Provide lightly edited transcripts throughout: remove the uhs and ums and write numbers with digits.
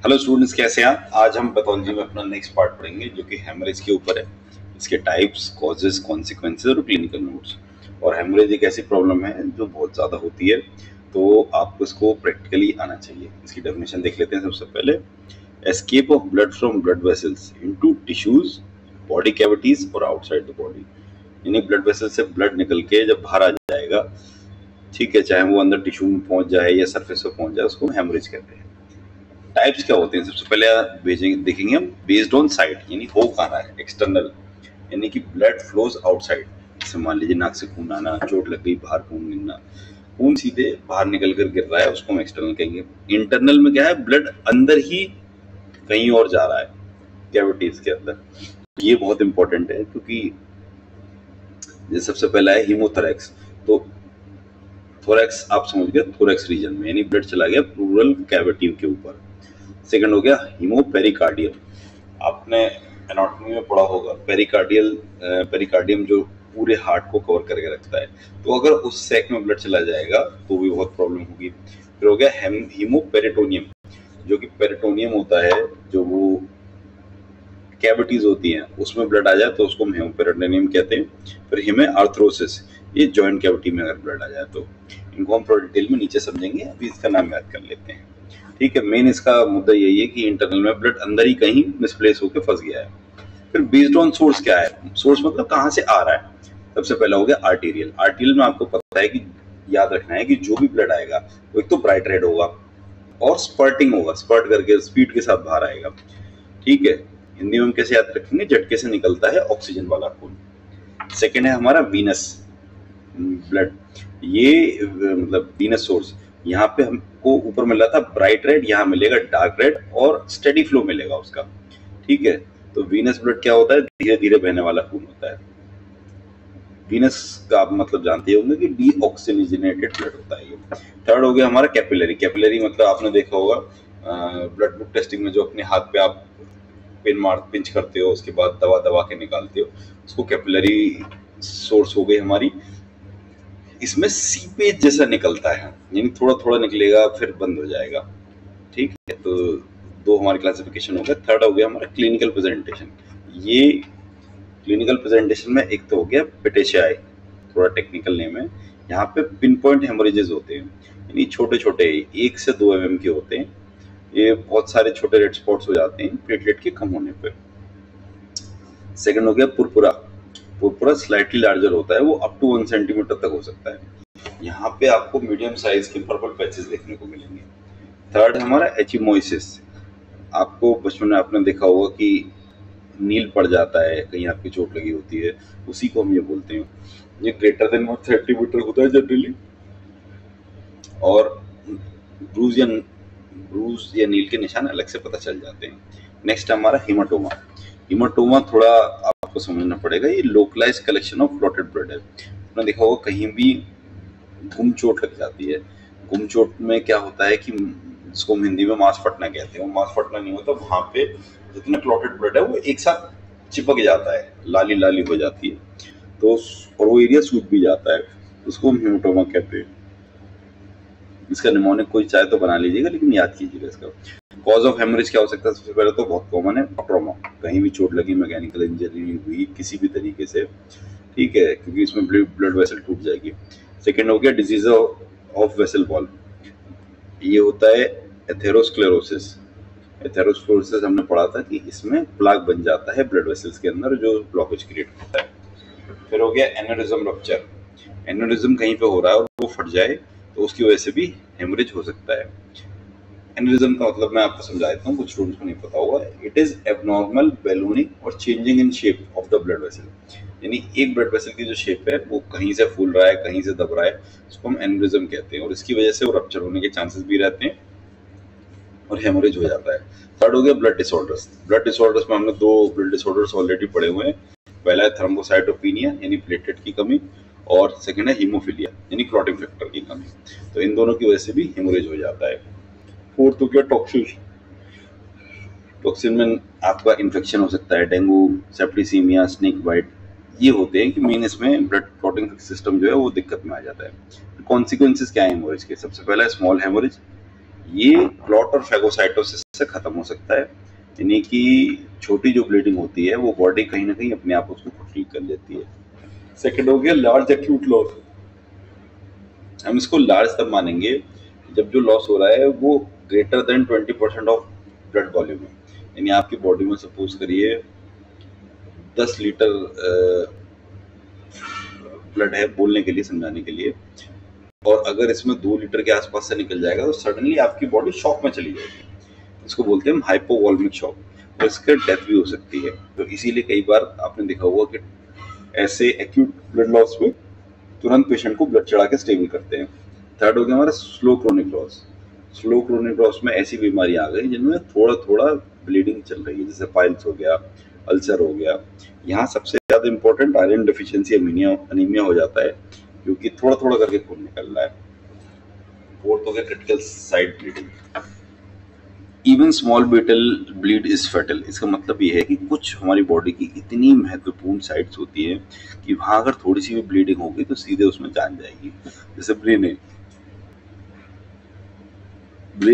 Hello students, कैसे हैं आप? आज हम पैथोलॉजी में अपना नेक्स्ट पार्ट पढ़ेंगे जो कि हेमरेज के ऊपर है। इसके टाइप्स, कॉजेज, कॉन्सिक्वेंसेज और क्लिनिकल नोट्स। और हेमरेज एक ऐसी प्रॉब्लम है जो बहुत ज़्यादा होती है, तो आपको इसको प्रैक्टिकली आना चाहिए। इसकी डेफिनेशन देख लेते हैं सबसे पहले। Escape of blood from blood vessels into tissues, body cavities और आउटसाइड द बॉडी। यानी ब्लड वेसल से ब्लड निकल के जब बाहर आ जाएगा, ठीक है, चाहे वो अंदर टिश्यू में पहुंच जाए या सरफेस पे पहुंच जाए, उसको हेमरेज कहते हैं। टाइप्स क्या होते हैं? सबसे पहले देखेंगे हम बेस्ड ऑन साइड, यानी हो कहाँ रहा है, एक्सटर्नल, यानी कि ब्लड फ्लोज आउटसाइड। जैसे मान लीजिए नाक से खून आना, चोट लग गई, बाहर खून गिरना, खून सीधे बाहर निकल कर गिर रहा है, उसको हम एक्सटर्नल कहेंगे। इंटरनल में क्या है, ब्लड अंदर ही कहीं और जा रहा है, कैविटीज के अंदर। ये बहुत इंपॉर्टेंट है क्योंकि जैसे सबसे पहला है हीमोथोरैक्स। तो थोरैक्स आप समझ गए, थोरैक्स रीजन में, यानी ब्लड चला गया प्लूरल कैविटी के ऊपर। सेकंड हो गया हीमोपेरिकार्डियम। आपने एनाटॉमी में पढ़ा होगा, पेरिकार्डियम जो पूरे हार्ट को कवर करके रखता है। तो अगर उस सैक में ब्लड चला जाएगा तो भी बहुत प्रॉब्लम होगी। फिर हो गया हीमोपेरिटोनियम, जो कि पेरिटोनियम होता है, जो वो कैविटीज होती हैं, उसमें ब्लड आ जाए तो उसको हम हेमोपेरिटोनियम कहते हैं। फिर हिमे आर्थ्रोसिस, ये जॉइंट कैविटी में अगर ब्लड आ जाए तो। इनको हम थोड़ा डिटेल में नीचे समझेंगे, अभी इसका नाम याद कर लेते हैं। ठीक है, मेन इसका मुद्दा यही है कि इंटरनल में ब्लड अंदर ही कहीं मिसप्लेस होकर फंस गया है। फिर बेस्ड ऑन सोर्स क्या है, सोर्स मतलब कहाँ से आ रहा है। सबसे पहला हो गया आर्टीरियल। आर्टीरियल में आपको पता है कि याद रखना है कि जो भी ब्लड आएगा वो एक तो ब्राइट रेड होगा और स्पर्टिंग होगा, स्पर्ट करके स्पीड के साथ बाहर आएगा। ठीक है, हिंदी में हम कैसे याद रखेंगे, झटके से निकलता है ऑक्सीजन वाला खून। सेकेंड है हमारा वीनस ब्लड। ये मतलब वीनस सोर्स, यहाँ पे हमको ऊपर मिला था ब्राइट रेड, यहाँ मिलेगा डार्क रेड और स्टेडी फ्लो मिलेगा उसका। ठीक है, तो वीनस ब्लड क्या होता है, धीरे धीरे बहने वाला खून होता है। वीनस का आप मतलब जानते होंगे कि डीऑक्सीजनेटेड ब्लड होता है ये। थर्ड हो गया हमारा कैपिलरी। कैपिलरी मतलब आपने देखा होगा ब्लड ग्रुप टेस्टिंग में, जो अपने हाथ पे आप पिंच करते हो, उसके बाद दवा दबा के निकालते हो, उसको कैपिलरी सोर्स हो गई हमारी। इसमें सीपेज जैसा निकलता है, यानी थोड़ा थोड़ा निकलेगा फिर बंद हो जाएगा। ठीक है, तो दो हमारे क्लासिफिकेशन हो गया। थर्ड हो गया हमारा क्लिनिकल प्रेजेंटेशन। ये क्लिनिकल प्रेजेंटेशन में एक तो हो गया पेटेशियाई, थोड़ा टेक्निकल नेम है। यहाँ पे पिन पॉइंट हेमरेजेस होते हैं, यानी छोटे छोटे 1 से 2 mm के होते हैं। ये बहुत सारे छोटे रेड स्पॉट्स हो जाते हैं प्लेटलेट के कम होने पर। सेकंड हो गया पुरपुरा। पुरपुरा स्लाइटली लार्जर होता है, वो अप टू 1 सेंटीमीटर तक हो सकता है। यहाँ पे आपको मीडियम साइज के पर्पल पैचेस देखने को मिलेंगे। थर्ड हमारा एचिमोइसिस। आपको बचपन में आपने देखा होगा कि नील पड़ जाता है, कहीं आपकी चोट लगी होती है, उसी को हम ये बोलते हैं। ये ग्रेटर देन 1 सेंटीमीटर होता है जनरली, और ब्रूज या नील के निशान अलग से पता चल जाते हैं। नेक्स्ट हमारा हीमाटोमा। हीमाटोमा थोड़ा आपको समझना पड़ेगा, ये localise collection of clotted blood है। आपने देखा होगा कहीं भी गुम चोट लग जाती है। गुम चोट में क्या होता है कि जिसको हम हिंदी में मांस फटना कहते हैं, वो मांस फटना नहीं होता, वहां पे जितना क्लॉटेड ब्लड है वो एक साथ चिपक जाता है, लाली लाली हो जाती है, तो और वो एरिया सूज भी जाता है, उसको हम हीमाटोमा कहते हैं। इसका निमोनिक कोई चाहे तो बना लीजिएगा, लेकिन याद कीजिएगा इसका। कॉज ऑफ हेमरेज क्या हो सकता है? सबसे पहले तो बहुत कॉमन है ट्रॉमा, कहीं भी चोट लगी, मैकेनिकल इंजरी हुई किसी भी तरीके से, ठीक है, क्योंकि इसमें ब्लड वेसल टूट जाएगी। सेकेंड हो गया डिजीज ऑफ वेसल वॉल। ये होता है एथेरोस्क्लेरोसिस। एथेरोस्क्लेरोसिस हमने पढ़ा था कि इसमें प्लाक बन जाता है ब्लड वेसल्स के अंदर, जो ब्लॉकेज क्रिएट करता है। फिर हो गया एनेरिज्म रप्चर। एनेरिज्म कहीं पे हो रहा है और वो फट जाए तो उसकी वजह से भी हेमरेज हो सकता है। एनेरिज्म का मतलब मैं आपको समझा देता हूँ, कुछ स्टूडेंट्स को नहीं पता होगा। इट इज एबनॉर्मल बलूनिंग और changing in shape of the blood vessel. यानी एक ब्लड वेसल की जो शेप है वो कहीं से फूल रहा है, कहीं से दब रहा है, उसको हम एनेरिज्म कहते हैं, और इसकी वजह से वो रप्चर होने के चांसेस भी रहते हैं और हेमरेज हो जाता है। थर्ड हो गया ब्लड डिसऑर्डर्स। ब्लड डिसऑर्डर्स में हमने 2 ब्लड डिसऑर्डर्स ऑलरेडी पढ़े हुए हैं। पहला है थ्रोम्बोसाइटोपिनिया यानी प्लेटलेट की कमी, और सेकंड है हीमोफिलिया यानी क्लॉटिंग फैक्टर की कमी। तो इन दोनों की वजह से भी हेमरेज हो जाता है। फोर्थ हो गया टॉक्सिन। टॉक्सिन में आपका इन्फेक्शन हो सकता है, डेंगू, सेप्टिसीमिया, स्नेक बाइट, ये होते हैं कि मेन इसमें ब्लड क्लॉटिंग सिस्टम जो है वो दिक्कत में आ जाता है। कॉन्सिक्वेंसेस क्या है हेमरेज के? सबसे पहला है स्मॉल हेमरेज। ये क्लॉट और फैगोसाइटोसिस से खत्म हो सकता है, यानी कि छोटी जो ब्लीडिंग होती है वो बॉडी कहीं ना कहीं अपने आप उसको ठीक कर लेती है। सेकंड हो गया लार्ज एक्यूट लॉस। हम इसको लार्ज तब मानेंगे जब जो लॉस हो रहा है वो greater than 20% of blood volume है, यानी आपकी बॉडी में सपोज करिए 10 लीटर ब्लड है, बोलने के लिए, समझाने के लिए, और अगर इसमें 2 लीटर के आसपास से निकल जाएगा तो सडनली आपकी बॉडी शॉक में चली जाएगी। इसको बोलते हैं हम हाइपोवॉल्मिक शॉक, तो इसके डेथ भी हो सकती है। तो इसीलिए कई बार आपने देखा होगा कि ऐसे एक्यूट ब्लड लॉस में तुरंत पेशेंट को ब्लड चढ़ा के स्टेबल करते हैं। थर्ड हो गया हमारा slow chronic loss. Slow chronic loss में ऐसी बीमारी आ गई जिनमें थोड़ा थोड़ा ब्लीडिंग चल रही है, जैसे पाइल्स हो गया, अल्सर हो गया। यहाँ सबसे ज्यादा इंपॉर्टेंट आयरन डेफिशिएंसी अनीमिया हो जाता है, क्योंकि थोड़ा थोड़ा करके खून निकल रहा है। फोर्थ हो गया critical side bleeding. Even small beetle bleed is fatal. इसका मतलब ये है कि कुछ हमारी बॉडी की इतनी महत्वपूर्ण साइट्स होती हैं कि वहां अगर थोड़ी सी भी ब्लीडिंग होगी तो सीधे उसमें जान जाएगी। जैसे ब्रेन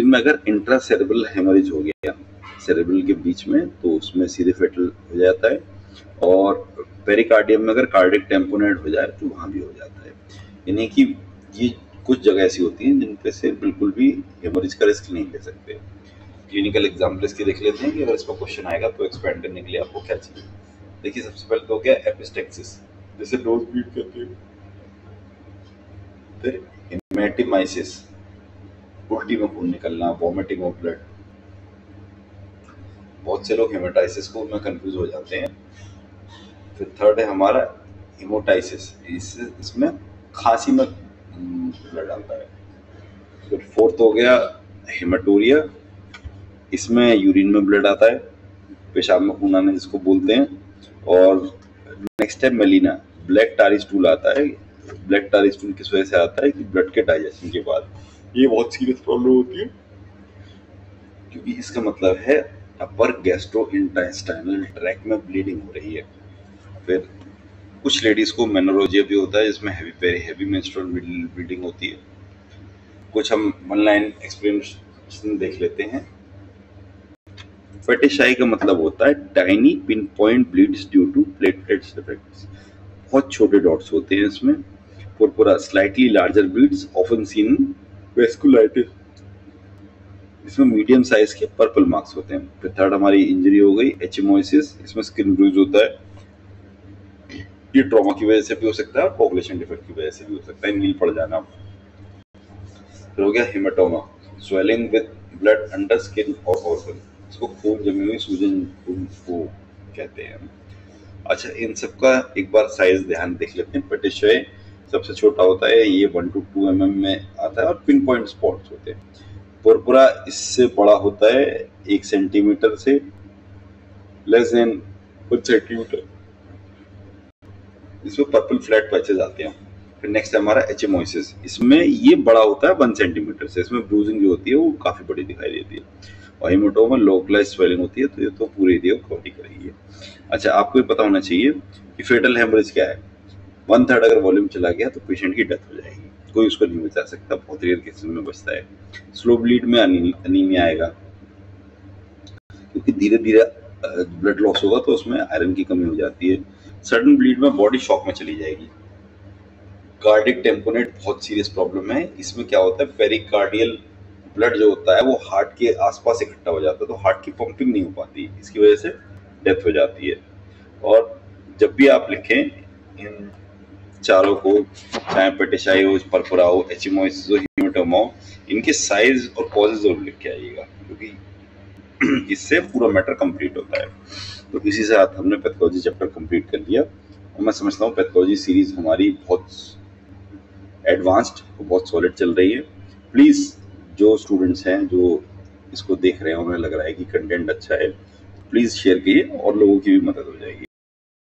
में अगर इंट्रासेरेब्रल हेमरेज हो गया सेरेब्रल के बीच में, तो उसमें सीधे फेटल हो जाता है। और पेरिकार्डियम में अगर कार्डिक टेम्पोनेट हो जाए तो वहां भी हो जाता है। यानी कि ये कुछ जगह ऐसी होती हैं जिन पे से बिल्कुल भी हेमरेज का रिस्क नहीं ले सकते। क्लिनिकल एग्जाम्पल इसकी देख लेते हैं कि अगर इसका क्वेश्चन आएगा तो एक्सपेंड करने के लिए आपको क्या चाहिए। देखिए, सबसे पहले तो हो गया एपिस्टेक्सिस, जैसे नोज ब्लीड करते हैं। फिर हेमेटिमाइसिस, उल्टी में खून निकलना, वॉमिटिंग ऑफ ब्लड। बहुत से लोग हेमेटाइसिस को में कंफ्यूज हो जाते हैं। फिर थर्ड है हमारा हेमोटाइसिस, इसमें खांसी में ब्लड आता है। फिर फोर्थ हो गया हेमाटोरिया, इसमें यूरिन में ब्लड आता है, पेशाब में खून आने जिसको बोलते हैं। और नेक्स्ट है मेलिना, ब्लैक टारी स्टूल आता है। ब्लैक टारी स्टूल किस वजह से आता है कि ब्लड के डाइजेशन के बाद ये बहुत सीरियस प्रॉब्लम होती है, क्योंकि इसका मतलब है अपर गैस्ट्रोइंटेस्टाइनल ट्रैक्ट में ब्लीडिंग हो रही है। फिर कुछ लेडीज को मेनोरोजिया भी होता है, जिसमें वेरी हैवी मेंस्ट्रुअल ब्लीडिंग होती है। कुछ हम वन लाइन एक्सप्लेनेशन देख लेते हैं। फेटिशाई का मतलब होता है tiny pin point bleeds due to platelets defects. बहुत छोटे डॉट्स होते हैं इसमें। Purpura, slightly larger bleeds often seen vasculitis, इसमें मीडियम साइज के पर्पल मार्क्स होते हैं। फिर थर्ड हमारी इंजरी हो गई एचिमोसिस, इसमें स्किन ब्रूज होता है। ये ट्रॉमा की वजह से भी हो सकता है और पॉपुलेशन डिफेक्ट की वजह से भी हो सकता है, नील पड़ जाना। फिर हो गया haematoma, swelling with blood under skin और ऑर्गन, इसको खून जमी हुई सूजन को कहते हैं। अच्छा, इन सबका एक बार साइज ध्यान देख लेते हैं। पेटिशाई सबसे छोटा होता है, ये 1 to 2 mm में आता है और पिन पॉइंट स्पॉट्स होते हैं। पुरपुरा इससे बड़ा होता है 1 सेंटीमीटर से, लेस देन 1 सेंटीमीटर, इसमें पर्पल फ्लैट पैचेस आते हैं। फिर नेक्स्ट है हमारा एचिमोसिस, इसमें ये बड़ा होता है 1 सेंटीमीटर से, इसमें ब्रूजिंग जो होती है वो काफी बड़ी दिखाई देती है। और हेमाटोमा लोकलाइज स्वेलिंग होती है, तो ये तो पूरे एरिया को कवर करेगी है। अच्छा, आपको ये पता होना चाहिए कि फेटल हेमरेज क्या है। 1/3 अगर वॉल्यूम चला गया तो पेशेंट की डेथ हो जाएगी, कोई उसको नहीं बचा सकता, बहुत रेयर केसेस में बचता है। स्लो ब्लीड में अनीमिया आएगा, क्योंकि धीरे धीरे ब्लड लॉस होगा तो उसमें आयरन की कमी हो जाती है। सडन ब्लीड में बॉडी शॉक में चली जाएगी। कार्डिक टेम्पोनेट बहुत सीरियस प्रॉब्लम है। इसमें क्या होता है, पेरिकार्डियल ब्लड जो होता है वो हार्ट के आसपास इकट्ठा हो जाता है, तो हार्ट की पंपिंग नहीं हो पाती, इसकी वजह से डेथ हो जाती है। और जब भी आप लिखें इन चारों को, चाहे पेटिशाई हो, पर्पुरा हो, एचिमोसिस हो, हेमाटोमा हो, इनके साइज और कॉजेज जरूर लिख के आइएगा, क्योंकि इससे पूरा मैटर कंप्लीट होता है। तो इसी से हमने पैथोलॉजी चैप्टर कंप्लीट कर लिया, और मैं समझता हूँ पैथोलॉजी सीरीज हमारी बहुत एडवांस्ड, बहुत सॉलिड चल रही है। प्लीज़ जो स्टूडेंट्स हैं जो इसको देख रहे हैं, उन्हें लग रहा है कि कंटेंट अच्छा है, प्लीज़ शेयर कीजिए और लोगों की भी मदद हो जाएगी।